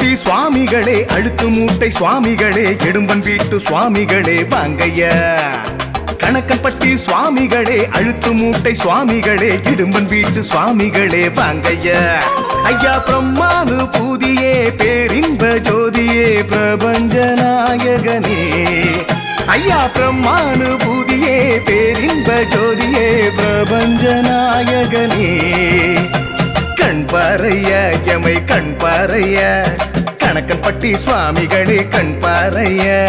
கணக்கன்பட்டி சுவாமிகளே அழுக்கு மூட்டை சுவாமிகளே இடும்பன் வீட்டு சுவாமிகளே வாங்கையா கணக்கன்பட்டி சுவாமிகளே அழுக்கு மூட்டை சுவாமிகளே இடும்பன் வீட்டு சுவாமிகளே வாங்கையா ஐயா பிரம்மானு பூதியே பேரின்ப ஜோதியே பிரபஞ்ச நாயகனே ஐயா பிரம்மானு பூதியே பேரின்ப ஜோதியே பிரபஞ்ச நாயகனே கண் பாறையா எமை கண் பாறையா கணக்கன்பட்டி சுவாமிகளே கண் பாறையா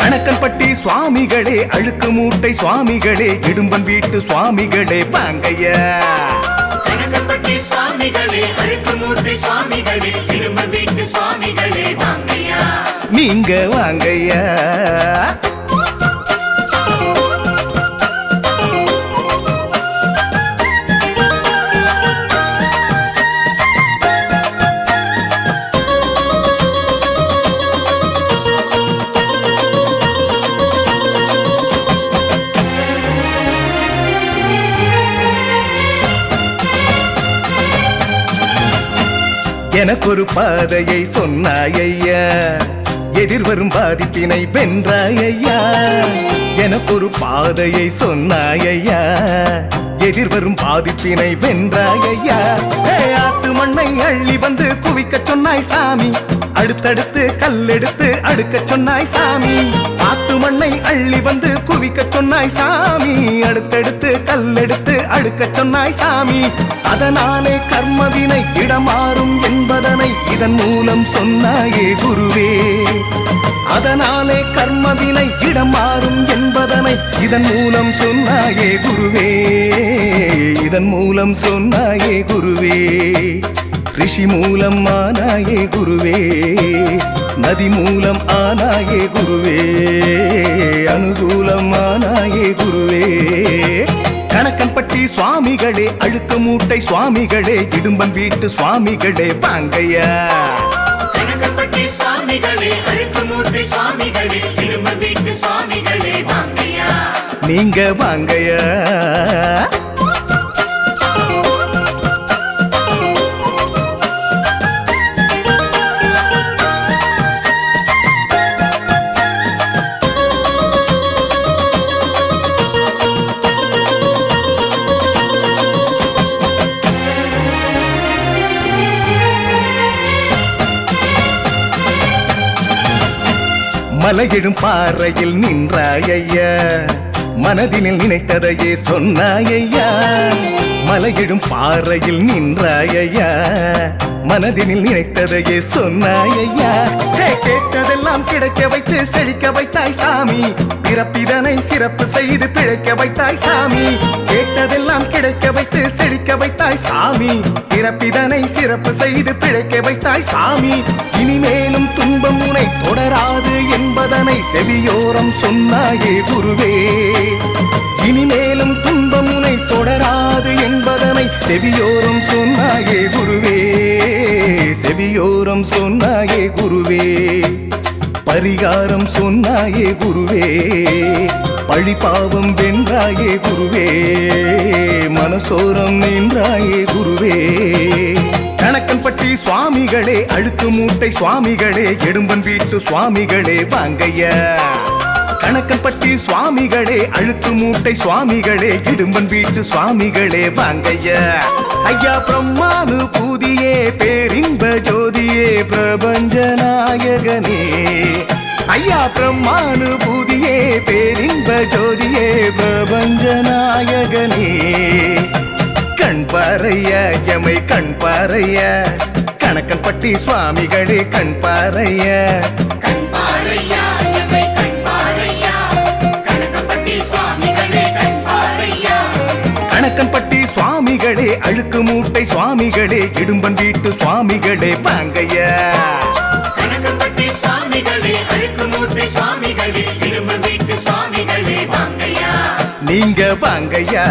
கணக்கன்பட்டி சுவாமிகளே அழுக்கு மூட்டை சுவாமிகளே இடும்பன் வீட்டு சுவாமிகளே வாங்கையா கணக்கன்பட்டி சுவாமிகளே அழுக்கு மூட்டை சுவாமிகளே இடும்பன் வீட்டு சுவாமிகளே வாங்கையா நீங்க வாங்கையா எனக்கொரு பாதையை சொன்னாயையா எதிர்வரும் பாதிப்பினை வென்றாயையா எனக்கொரு பாதையை சொன்னாயையா எதிர்வரும் பாதிப்பினை வென்றாயையா ஆத்து மண்ணை அள்ளி வந்து குவிக்க சொன்னாய் சாமி அடுத்தடுத்து கல்லெடுத்து அடுக்க சொன்னாய் சாமி ஆத்து மண்ணை அள்ளி வந்து குவிக்க சொன்னாய் சாமி அடுத்தடுத்து கல்லெடுத்து அடுக்க சொன்னாய் சாமி அதனாலே கர்மவினை இடமாறும் என்பதனை இதன் மூலம் சொன்னாயே குருவே அதனாலே கர்மவினை இடமாறும் என்பதனை இதன் மூலம் சொன்னாயே குருவே இதன் மூலம் சொன்னாயே குருவே ரிஷி மூலம் ஆனாயே குருவே நதி மூலம் ஆனாயே குருவே அனுகூலம் ஆனாயே குருவே கணக்கன்பட்டி சுவாமிகளே அழுக்கு மூட்டை சுவாமிகளே இடும்பன் வீட்டு சுவாமிகளே வாங்கையா கணக்கன்பட்டி சுவாமிகளே அழுக்கு மூட்டை சுவாமிகளே இடும்பன் வீட்டு சுவாமிகளே வாங்கையா நீங்க வாங்கையா மலையிடும் பாறையில் நின்றாயையா மனதினில் நினைத்ததையே சொன்னாயையா மலையிடும் பாறையில் நின்றாயையா மனதினில் நினைத்ததையே சொன்னாயையா கேட்டதெல்லாம் கிடைக்க வைத்து செழிக்க வைத்தாய் சாமி பிறப்பிதனை சிறப்பு செய்து பிழைக்க வைத்தாய் சாமி கேட்டதெல்லாம் கிடைக்க வைத்து செழிக்க வைத்தாய் சாமி பிறப்பிதனை சிறப்பு செய்து பிழைக்க வைத்தாய் சாமி இனிமேலும் துன்பம் உனை தொடராது என்பதனை செவியோரம் சொன்னாயே குருவே இனிமேலும் துன்பம் உனை தொடராது என்பதனை செவியோரம் சொன்னாயே குருவே செவியோரம் சொன்னாயே குருவே பரிகாரம் சொன்னாயே குருவே பழிபாவம் வென்றாயே குருவே மனசோரம் நின்றாயே குருவே கணக்கன்பட்டி சுவாமிகளே அழுக்கு மூட்டை சுவாமிகளே இடும்பன் வீட்டு சுவாமிகளே வாங்கையா கணக்கன்பட்டி சுவாமிகளே அழுக்கு மூட்டை சுவாமிகளே இடும்பன் வீட்டு சுவாமிகளே வாங்கையா ஐயா பிரம்மானு பூதியே பேரின்ப ஜோதியே பிரபஞ்ச நாயகனே ஐயா பிரம்மானு பூதியே பேரின்ப ஜோதியே பிரபஞ்ச நாயகனே கண் பாறையா எமை கண் பாறையா கணக்கன்பட்டி சுவாமிகளே கண் பாறையா கண் பாறையா எமை கண் பாறையா கணக்கன்பட்டி சுவாமிகளே கண் பாறையா கணக்கன்பட்டி சுவாமிகளே அழுக்கு மூட்டை சுவாமிகளே இடும்பன் வீட்டு சுவாமிகளே வாங்கையா கணக்கன்பட்டி சுவாமிகளே அழுக்கு மூட்டை சுவாமிகளே இடும்பன் வீட்டு சுவாமிகளே வாங்கையா நீங்க வாங்கையா